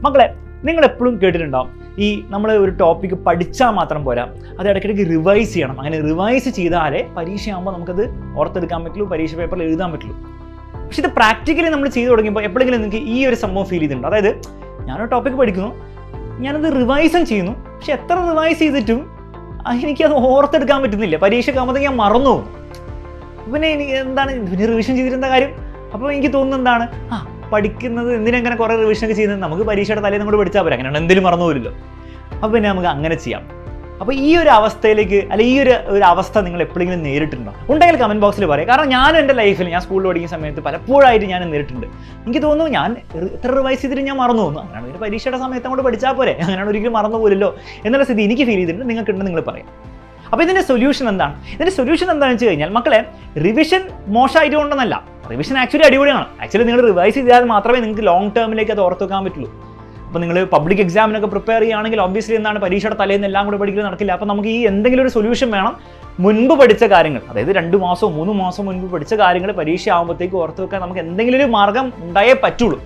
മക്കളെ, നിങ്ങൾ എപ്പോഴും കേട്ടിട്ടുണ്ടാവും ഈ നമ്മൾ ഒരു ടോപ്പിക്ക് പഠിച്ചാൽ മാത്രം പോരാ, അത് ഇടയ്ക്കിടയ്ക്ക് റിവൈസ് ചെയ്യണം. അങ്ങനെ റിവൈസ് ചെയ്താലേ പരീക്ഷയാകുമ്പോൾ നമുക്കത് ഓർത്തെടുക്കാൻ പറ്റുള്ളൂ, പരീക്ഷ പേപ്പറിൽ എഴുതാൻ പറ്റുള്ളൂ. പക്ഷെ ഇത് പ്രാക്ടിക്കലി നമ്മൾ ചെയ്ത് തുടങ്ങുമ്പോൾ എപ്പോഴെങ്കിലും നിങ്ങൾക്ക് ഈ ഒരു സംഭവം ഫീൽ ചെയ്തിട്ടുണ്ട്. അതായത് ഞാനൊരു ടോപ്പിക്ക് പഠിക്കുന്നു, ഞാനത് റിവൈസും ചെയ്യുന്നു, പക്ഷെ എത്ര റിവൈസ് ചെയ്തിട്ടും എനിക്കത് ഓർത്തെടുക്കാൻ പറ്റുന്നില്ല. പരീക്ഷയ്ക്ക് ആകുമ്പോഴത്തേക്ക് ഞാൻ മറന്നു പോകും. പിന്നെ എനിക്ക് എന്താണ് പിന്നെ റിവിഷൻ ചെയ്തിരുന്ന കാര്യം? അപ്പോൾ എനിക്ക് തോന്നുന്നത് എന്താണ്, പഠിക്കുന്നത് എന്തിനെങ്ങനെ കുറേ റിവിഷനൊക്കെ ചെയ്യുന്നത്, നമുക്ക് പരീക്ഷയുടെ തലേന്ന് കൂടെ പഠിച്ചാൽ പോരാ, അങ്ങനെയാണ് എന്തെങ്കിലും മറന്നു പോലില്ലോ. അപ്പോൾ പിന്നെ നമുക്ക് അങ്ങനെ ചെയ്യാം. അപ്പോൾ ഈ ഒരു അവസ്ഥയിലേക്ക്, അല്ലെങ്കിൽ ഈ ഒരു അവസ്ഥ നിങ്ങൾ എപ്പോഴെങ്കിലും നേരിട്ടുണ്ടോ? ഉണ്ടെങ്കിൽ കമൻറ്റ് ബോക്സിൽ പറയാം. കാരണം ഞാനും എൻ്റെ ലൈഫിൽ, ഞാൻ സ്കൂളിൽ പഠിക്കുന്ന സമയത്ത് പലപ്പോഴായിട്ട് ഞാൻ നേരിട്ടുണ്ട്. എനിക്ക് തോന്നുന്നു ഞാൻ എത്ര റിവൈസ് ചെയ്തിട്ട് ഞാൻ മറന്നു പോകുന്നു. അങ്ങനെയാണ് ഒരു പരീക്ഷയുടെ സമയത്ത് അങ്ങോട്ട് പഠിച്ചാൽ പോരെ, അങ്ങനെയാണ് ഒരിക്കലും മറന്നു പോലല്ലോ എന്നുള്ള സ്ഥിതി എനിക്ക് ഫീൽ ചെയ്തിട്ടുണ്ട്. നിങ്ങൾക്കുണ്ട്, നിങ്ങൾ പറയാം. അപ്പോൾ ഇതിൻ്റെ സൊല്യൂഷൻ എന്താണ്? ഇതിൻ്റെ സൊല്യൂഷൻ എന്താണെന്ന് വെച്ച് കഴിഞ്ഞാൽ, മക്കളെ, റിവിഷൻ മോശമായിട്ട് കൊണ്ടൊന്നല്ല. റിവിഷൻ ആക്ച്വലി അടിപൊളിയാണ്. ആക്ച്വലി നിങ്ങൾ റിവൈസ് ചെയ്താൽ മാത്രമേ നിങ്ങൾക്ക് ലോങ് ടേമിലേക്ക് അത് ഓർത്ത് വെക്കാൻ പറ്റുള്ളൂ. അപ്പോൾ നിങ്ങൾ പബ്ലിക് എക്സാമിനൊക്കെ പ്രിപ്പയർ ചെയ്യുകയാണെങ്കിൽ ഒബ്വിയസ്ലി എന്താണ്, പരീക്ഷയുടെ തലേന്ന് എല്ലാം കൂടെ പഠിക്കൽ നടക്കില്ല. അപ്പോൾ നമുക്ക് ഈ എന്തെങ്കിലും ഒരു സൊല്യൂഷൻ വേണം. മുൻപ് പഠിച്ച കാര്യങ്ങൾ, അതായത് 2 മാസമോ 3 മാസം മുൻപ് പഠിച്ച കാര്യങ്ങൾ പരീക്ഷ ആകുമ്പോഴത്തേക്ക് ഓർത്ത് വെക്കാൻ നമുക്ക് എന്തെങ്കിലും ഒരു മാർഗ്ഗം ഉണ്ടായേ പറ്റുള്ളൂ.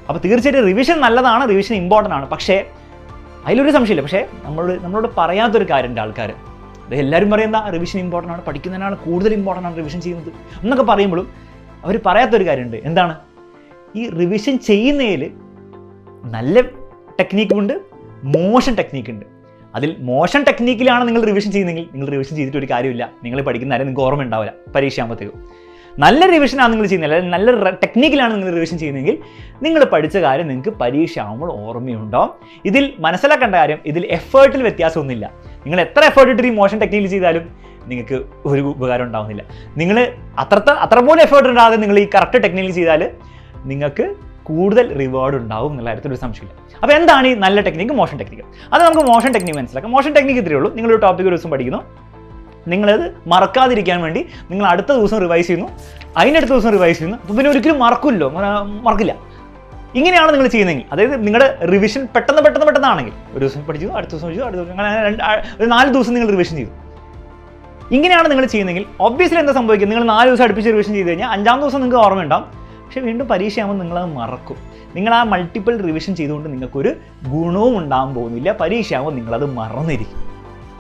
അപ്പോൾ തീർച്ചയായിട്ടും റിവിഷൻ നല്ലതാണ്, റിവിഷൻ ഇമ്പോർട്ടൻ്റ് ആണ്. പക്ഷേ അതിലൊരു സംശയമില്ല. പക്ഷേ നമ്മളോട് പറയാത്തൊരു കാര്യമുണ്ട് ആൾക്കാർ. അത് എല്ലാവരും പറയുന്ന റിവിഷൻ ഇമ്പോർട്ടൻ്റ് ആണ്, പഠിക്കുന്നതിനാണ് കൂടുതൽ ഇമ്പോർട്ടൻ്റ് ആണ് റിവിഷൻ ചെയ്യുന്നത് എന്നൊക്കെ പറയുമ്പോഴും അവർ പറയാത്തൊരു കാര്യമുണ്ട്. എന്താണ്? ഈ റിവിഷൻ ചെയ്യുന്നതിൽ നല്ല ടെക്നീക്കുമുണ്ട്, മോശം ടെക്നീക്കുണ്ട്. അതിൽ മോശം ടെക്നീക്കിലാണ് നിങ്ങൾ റിവിഷൻ ചെയ്യുന്നതെങ്കിൽ നിങ്ങൾ റിവിഷൻ ചെയ്തിട്ട് ഒരു കാര്യമില്ല, നിങ്ങൾ പഠിക്കുന്ന കാര്യം നിങ്ങൾക്ക് ഓർമ്മ ഉണ്ടാവില്ല പരീക്ഷ ആകുമ്പോഴത്തേക്കും. നല്ല റിവിഷനാണ് നിങ്ങൾ ചെയ്യുന്നത്, അല്ലെങ്കിൽ നല്ല ടെക്നിക്കിലാണ് നിങ്ങൾ റിവിഷൻ ചെയ്യുന്നതെങ്കിൽ നിങ്ങൾ പഠിച്ച കാര്യം നിങ്ങൾക്ക് പരീക്ഷ ആകുമ്പോൾ ഓർമ്മയുണ്ടാവും. ഇതിൽ മനസ്സിലാക്കേണ്ട കാര്യം, ഇതിൽ എഫേർട്ടിൽ വ്യത്യാസമൊന്നുമില്ല. നിങ്ങൾ എത്ര എഫേർട്ട് ഇട്ട് ഈ മോശം ടെക്നിക്കിൽ ചെയ്താലും നിങ്ങൾക്ക് ഒരു ഉപകാരം ഉണ്ടാവുന്നില്ല. നിങ്ങൾ അത്ര പോലും എഫേർട്ട് ഉണ്ടാകാതെ നിങ്ങൾ ഈ കറക്റ്റ് ടെക്നിക്കിൽ ചെയ്താൽ നിങ്ങൾക്ക് കൂടുതൽ റിവാർഡ് ഉണ്ടാവും എന്നുള്ള കാര്യത്തിൽ ഒരു സംശയമില്ല. അപ്പോൾ എന്താണ് ഈ നല്ല ടെക്നിക്ക്, മോശം ടെക്നിക്ക്? അത് നമുക്ക് മോശം ടെക്നിക്ക് മനസ്സിലാക്കാം. മോശം ടെക്നിക്ക് ഇത്രയേ ഉള്ളൂ. നിങ്ങളൊരു ടോപ്പിക് ഒരു ദിവസം പഠിക്കുന്നു, നിങ്ങളത് മറക്കാതിരിക്കാൻ വേണ്ടി നിങ്ങൾ അടുത്ത ദിവസം റിവൈസ് ചെയ്യുന്നു, അതിനടുത്ത ദിവസം റിവൈസ് ചെയ്യുന്നു. അപ്പോൾ പിന്നെ ഒരിക്കലും മറക്കില്ല. ഇങ്ങനെയാണ് നിങ്ങൾ ചെയ്യുന്നതെങ്കിൽ, അതായത് നിങ്ങളുടെ റിവിഷൻ പെട്ടെന്നാണെങ്കിൽ ഒരു ദിവസം പഠിച്ചു, അടുത്ത ദിവസം പഠിച്ചു, അടുത്ത ദിവസം, അങ്ങനെ ഒരു 4 ദിവസം നിങ്ങൾ റിവിഷൻ ചെയ്തു. ഇങ്ങനെയാണ് നിങ്ങൾ ചെയ്യുന്നതെങ്കിൽ ഒബ്വിയസ്ലി എന്താ സംഭവിക്കുക? നിങ്ങൾ 4 ദിവസം അടുപ്പിച്ച് റിവിഷൻ ചെയ്ത് കഴിഞ്ഞാൽ 5-ാം ദിവസം നിങ്ങൾക്ക് ഓർമ്മയുണ്ടാവും, പക്ഷേ വീണ്ടും പരീക്ഷയാകുമ്പോൾ നിങ്ങളത് മറക്കും. നിങ്ങൾ ആ മൾട്ടിപ്പിൾ റിവിഷൻ ചെയ്തുകൊണ്ട് നിങ്ങൾക്കൊരു ഗുണവും ഉണ്ടാകാൻ പോകുന്നില്ല. പരീക്ഷയാകുമ്പോൾ നിങ്ങളത് മറന്നിരിക്കും.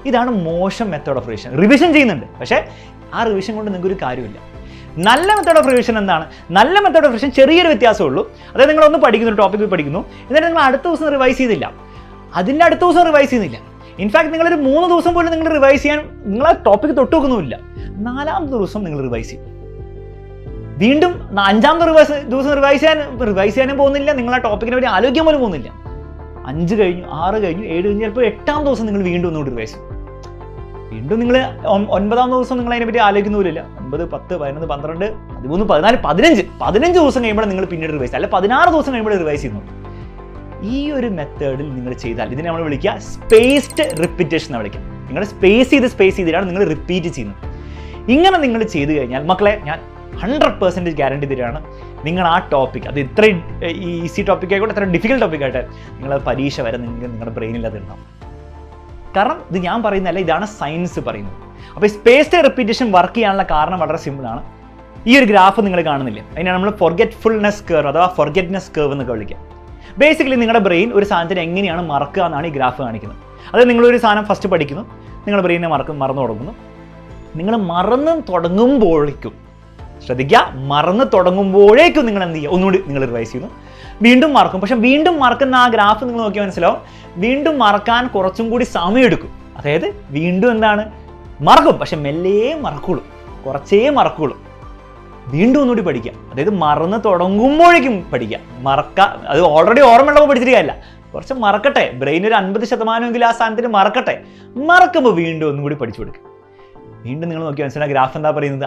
ഇതാണ് മോശം മെത്തേഡ് ഓഫ് റിവിഷൻ. റിവിഷൻ ചെയ്യുന്നുണ്ട്, പക്ഷേ ആ റിവിഷൻ കൊണ്ട് നിങ്ങൾക്കൊരു കാര്യമില്ല. നല്ല മെത്തേഡ് ഓഫ് റിവിഷൻ എന്താണ്? നല്ല മെത്തേഡ് ഓഫ് റിവിഷൻ ചെറിയൊരു വ്യത്യാസമേ ഉള്ളൂ. അതായത് നിങ്ങളൊന്ന് പഠിക്കുന്നു, ഒരു ടോപ്പിക്ക് പഠിക്കുന്നു, എന്നിട്ട് നിങ്ങൾ അടുത്ത ദിവസം റിവൈസ് ചെയ്തില്ല, അതിൻ്റെ അടുത്ത ദിവസം റിവൈസ് ചെയ്യുന്നില്ല. ഇൻഫാക്ട് നിങ്ങളൊരു 3 ദിവസം പോലും നിങ്ങൾ റിവൈസ് ചെയ്യാൻ നിങ്ങൾ ആ ടോപ്പിക്ക് തൊട്ട് വെക്കുന്നുമില്ല. 4-ാമത്തെ ദിവസം നിങ്ങൾ റിവൈസ് ചെയ്യും. വീണ്ടും 5-ാമത്തെ ദിവസം റിവൈസ് ചെയ്യാനും പോകുന്നില്ല. നിങ്ങൾ ആ ടോപ്പിക്കിനെ പറ്റി ആലോചിക്കാൻ പോലും പോകുന്നില്ല. 5 കഴിഞ്ഞു, 6 കഴിഞ്ഞു, 7 കഴിഞ്ഞു, ചിലപ്പോൾ 8-ാം ദിവസം നിങ്ങൾ വീണ്ടും ഒന്നുകൂടി റിവൈസ് ചെയ്യും. വീണ്ടും നിങ്ങൾ 9-ാം ദിവസം നിങ്ങൾ അതിനെപ്പറ്റി ആലോചിക്കുന്നില്ല. 9, 10, 11, 12, 13, 14, 15 ദിവസം കഴിയുമ്പോൾ നിങ്ങൾ പിന്നീട് റിവൈസ്, അല്ല 16 ദിവസം കഴിയുമ്പോൾ റിവൈസ് ചെയ്യുന്നു. ഈ ഒരു മെത്തേഡിൽ നിങ്ങൾ ചെയ്താൽ ഇതിനെ നമ്മൾ വിളിക്കുക സ്പേസ്ഡ് റിപ്പീറ്റേഷൻ എന്ന് വിളിക്കാം. നിങ്ങൾ സ്പേസ് ചെയ്തിട്ടാണ് നിങ്ങൾ റിപ്പീറ്റ് ചെയ്യുന്നത്. ഇങ്ങനെ നിങ്ങൾ ചെയ്തു കഴിഞ്ഞാൽ മക്കളെ, ഞാൻ 100% ഗ്യാരണ്ടി തരികയാണ്, നിങ്ങൾ ആ ടോപ്പിക്, അത് ഇത്ര ഈസി ടോപ്പിക് ആയിക്കോട്ടെ, എത്ര ഡിഫിക്കൽട്ട് ടോപ്പിക് ആയിട്ട്, നിങ്ങൾ പരീക്ഷ വരെ നിങ്ങളുടെ ബ്രെയിനിൽ അത് ഉണ്ടാവും. കാരണം ഇത് ഞാൻ പറയുന്നതല്ല, ഇതാണ് സയൻസ് പറയുന്നത്. അപ്പോൾ ഈ സ്പേസ്ഡ് റിപ്പീറ്റേഷൻ വർക്ക് ചെയ്യാനുള്ള കാരണം വളരെ സിമ്പിളാണ്. ഈ ഒരു ഗ്രാഫ് നിങ്ങൾ കാണുന്നില്ലേ, അതിനാണ് നമ്മൾ ഫൊർഗെറ്റ്ഫുൾനെസ് കർവ് അഥവാ ഫൊർഗെറ്റ്നെസ് കർവ് എന്നൊക്കെ വിളിക്കുക. ബേസിക്കലി നിങ്ങളുടെ ബ്രെയിൻ ഒരു സാധനത്തിന് എങ്ങനെയാണ് മറക്കുക എന്നാണ് ഈ ഗ്രാഫ് കാണിക്കുന്നത്. അതായത് നിങ്ങളൊരു സാധനം ഫസ്റ്റ് പഠിക്കുന്നു, നിങ്ങളുടെ ബ്രെയിനെ മറന്നു തുടങ്ങുന്നു. നിങ്ങൾ മറന്നു തുടങ്ങുമ്പോഴേക്കും, ശ്രദ്ധിക്കുക, മറന്നു തുടങ്ങുമ്പോഴേക്കും നിങ്ങൾ എന്ത് ചെയ്യുക? ഒന്നുകൂടി നിങ്ങൾ റിവൈസ് ചെയ്യുന്നു, വീണ്ടും മറക്കും. പക്ഷെ വീണ്ടും മറക്കുന്ന ആ ഗ്രാഫ് നിങ്ങൾ നോക്കിയാൽ മനസ്സിലാവും, വീണ്ടും മറക്കാൻ കുറച്ചും കൂടി സമയമെടുക്കും. അതായത് വീണ്ടും എന്താണ്, മറക്കും, പക്ഷെ മെല്ലേ മറക്കുള്ളൂ, കുറച്ചേ മറക്കുള്ളൂ. വീണ്ടും ഒന്നുകൂടി പഠിക്കുക, അതായത് മറന്ന് തുടങ്ങുമ്പോഴേക്കും പഠിക്കുക. അത് ഓൾറെഡി ഓർമ്മയുള്ളപ്പോൾ പഠിച്ചിരിക്കുകയല്ല, കുറച്ച് മറക്കട്ടെ, ബ്രെയിൻ ഒരു 50% ആ സ്ഥാനത്തിന് മറക്കട്ടെ. മറക്കുമ്പോൾ വീണ്ടും ഒന്നും കൂടി പഠിച്ചു കൊടുക്കുക. വീണ്ടും നിങ്ങൾ നോക്കി മനസ്സിലാക്കുക ഗ്രാഫ് എന്താ പറയുന്നത്.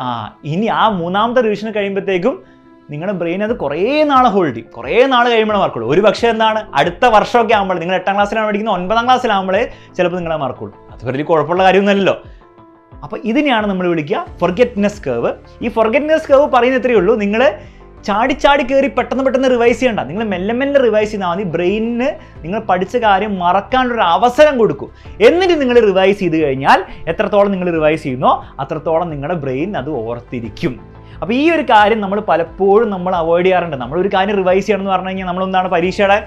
ഇനി ആ 3-ാമത്തെ റിവിഷൻ കഴിയുമ്പോഴത്തേക്കും നിങ്ങളുടെ ബ്രെയിൻ അത് കുറേ നാൾ ഹോൾഡ് ചെയ്യും, കുറേ നാൾ കഴിയുമ്പോൾ മറക്കുള്ളൂ. ഒരു പക്ഷേ എന്താണ്, അടുത്ത വർഷമൊക്കെ ആകുമ്പോൾ, നിങ്ങൾ 8-ാം ക്ലാസ്സിലാണ് പഠിക്കുന്നത്, 9-ാം ക്ലാസ്സിലാകുമ്പോഴേ ചിലപ്പോൾ നിങ്ങളെ മറക്കുള്ളൂ. അത് വലിയ കുഴപ്പമുള്ള കാര്യമൊന്നുമല്ലല്ലോ. അപ്പോൾ ഇതിനെയാണ് നമ്മൾ വിളിക്കുക ഫൊർഗെറ്റ്നെസ് കർവ്. ഈ ഫൊർഗെറ്റ്നെസ് കർവ് പറയുന്ന ഇത്രയേ ഉള്ളൂ, നിങ്ങൾ ചാടി കയറി പെട്ടെന്ന് റിവൈസ് ചെയ്യണ്ട, നിങ്ങൾ മെല്ലെ റിവൈസ് ചെയ്താൽ മതി. ബ്രെയിനിന് നിങ്ങൾ പഠിച്ച കാര്യം മറക്കാനുള്ളൊരു അവസരം കൊടുക്കും. എന്നിട്ട് നിങ്ങൾ റിവൈസ് ചെയ്ത് കഴിഞ്ഞാൽ എത്രത്തോളം നിങ്ങൾ റിവൈസ് ചെയ്യുന്നോ അത്രത്തോളം നിങ്ങളുടെ ബ്രെയിൻ അത് ഓർത്തിരിക്കും. അപ്പോൾ ഈ ഒരു കാര്യം നമ്മൾ പലപ്പോഴും നമ്മൾ അവോയ്ഡ് ചെയ്യാറുണ്ട്. നമ്മളൊരു കാര്യം റിവൈസ് ചെയ്യണമെന്ന് പറഞ്ഞു കഴിഞ്ഞാൽ നമ്മളെന്താണ് പരീക്ഷയുടെ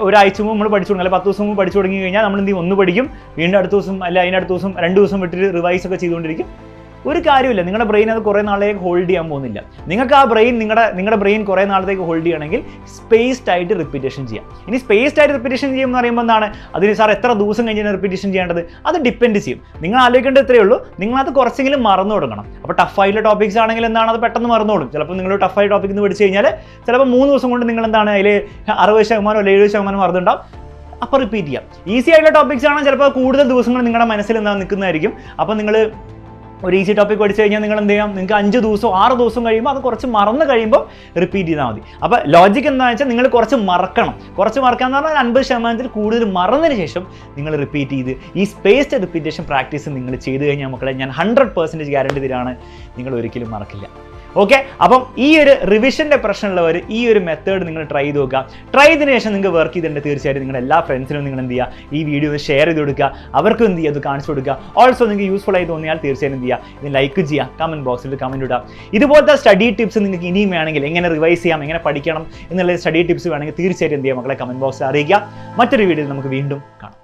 ഒരാഴ്ച മുമ്പ് നമ്മൾ പഠിച്ചു തുടങ്ങി, അല്ലെങ്കിൽ 10 ദിവസം മുമ്പ് പഠിച്ചു തുടങ്ങി കഴിഞ്ഞാൽ നമ്മൾ എന്ത് ചെയ്യും, ഒന്ന് പഠിക്കും, വീണ്ടും അടുത്ത ദിവസം അല്ല അതിനടുത്ത ദിവസം 2 ദിവസം വിട്ടിട്ട് റിവൈസ് ഒക്കെ ചെയ്തുകൊണ്ടിരിക്കും. ഒരു കാര്യമില്ല, നിങ്ങളുടെ ബ്രെയിൻ അത് കുറേ നാളേക്ക് ഹോൾഡ് ചെയ്യാൻ പോകുന്നില്ല. നിങ്ങൾക്ക് ആ ബ്രെയിൻ നിങ്ങളുടെ ബ്രെയിൻ കുറേ നാളത്തേക്ക് ഹോൾഡ് ചെയ്യണമെങ്കിൽ സ്പേസ്ഡ് ആയിട്ട് റിപ്പീറ്റേഷൻ ചെയ്യാം. ഇനി സ്പേസ്ഡ് ആയിട്ട് റിപ്പീറ്റേഷൻ ചെയ്യുമെന്ന് പറയുമ്പോൾ എന്താണ്, അതിന് സാർ എത്ര ദിവസം കഴിഞ്ഞാൽ റിപ്പീറ്റേഷൻ ചെയ്യേണ്ടത്, അത് ഡിപ്പെൻഡ് ചെയ്യും. നിങ്ങൾ ആലോചിക്കേണ്ടത് ഇത്രയേ ഉള്ളൂ, നിങ്ങളത് കുറച്ചെങ്കിലും മറന്നു തുടങ്ങണം. അപ്പോൾ ടഫായിട്ടുള്ള ടോപ്പിക്സ് ആണെങ്കിൽ എന്താണ്, അത് പെട്ടെന്ന് മറന്നോളും. ചിലപ്പോൾ നിങ്ങൾ ടഫായ ടോപ്പിക് എന്ന് പഠിച്ചു കഴിഞ്ഞാൽ ചിലപ്പോൾ 3 ദിവസം കൊണ്ട് നിങ്ങൾ എന്താണ് അതിൽ 60% അല്ലെങ്കിൽ 70% മറന്നുണ്ടാവും. അപ്പോൾ റിപ്പീറ്റ് ചെയ്യാം. ഈസി ആയിട്ടുള്ള ടോപ്പിക്സ് ആണെങ്കിൽ ചിലപ്പോൾ കൂടുതൽ ദിവസങ്ങൾ നിങ്ങളുടെ മനസ്സിൽ എന്താ നിൽക്കുന്നതായിരിക്കും. അപ്പോൾ നിങ്ങൾ ഒരു ഈസി ടോപ്പിക് പഠിച്ചു കഴിഞ്ഞാൽ നിങ്ങൾ എന്ത് ചെയ്യാം, നിങ്ങൾക്ക് 5 ദിവസം 6 ദിവസം കഴിയുമ്പോൾ അത് കുറച്ച് മറന്ന് കഴിയുമ്പോൾ റിപ്പീറ്റ് ചെയ്താൽ മതി. അപ്പോൾ ലോജിക്ക് എന്താണെന്ന് വെച്ചാൽ നിങ്ങൾ കുറച്ച് മറക്കണം. കുറച്ച് മറക്കാന്ന് പറഞ്ഞാൽ 50% കൂടുതൽ മറന്നതിന് ശേഷം നിങ്ങൾ റിപ്പീറ്റ് ചെയ്ത് ഈ സ്പേസ്ഡ് റിപ്പീറ്റേഷൻ പ്രാക്ടീസ് നിങ്ങൾ ചെയ്ത് കഴിഞ്ഞാൽ മക്കളെ ഞാൻ 100% ഗ്യാരണ്ടി തരാണ്, നിങ്ങൾ ഒരിക്കലും മറക്കില്ല. ഓക്കെ, അപ്പം ഈ ഒരു റിവിഷൻ്റെ പ്രശ്നമുള്ളവർ ഈ ഒരു മെത്തേഡ് നിങ്ങൾ ട്രൈ ചെയ്ത് നോക്കുക. ട്രൈ ചെയ്തതിന് ശേഷം നിങ്ങൾക്ക് വർക്ക് ചെയ്തിട്ടുണ്ട് തീർച്ചയായിട്ടും നിങ്ങളുടെ എല്ലാ ഫ്രണ്ട്സിനും നിങ്ങൾ എന്ത് ചെയ്യുക, ഈ വീഡിയോ ഷെയർ ചെയ്ത് കൊടുക്കുക, അവർക്കും എന്ത് ചെയ്യുക, അത് കാണിച്ചു കൊടുക്കുക. ഓൾസോ നിങ്ങൾക്ക് യൂസ്ഫുൾ ആയി തോന്നിയാൽ തീർച്ചയായും എന്ത് ചെയ്യുക, ഇത് ലൈക്ക് ചെയ്യുക, കമൻറ്റ് ബോക്സിൽ കമൻറ്റ് ഇടുക. ഇതുപോലത്തെ സ്റ്റഡി ടിപ്സ് നിങ്ങൾക്ക് ഇനിയും വേണമെങ്കിൽ, എങ്ങനെ റിവൈസ് ചെയ്യാം, എങ്ങനെ പഠിക്കണം എന്നുള്ള സ്റ്റഡി ടിപ്സ് വേണമെങ്കിൽ തീർച്ചയായിട്ടും എന്ത് ചെയ്യുക മക്കളെ കമൻറ്റ് ബോക്സിൽ അറിയിക്കുക. മറ്റൊരു വീഡിയോയിൽ നമുക്ക് വീണ്ടും കാണാം.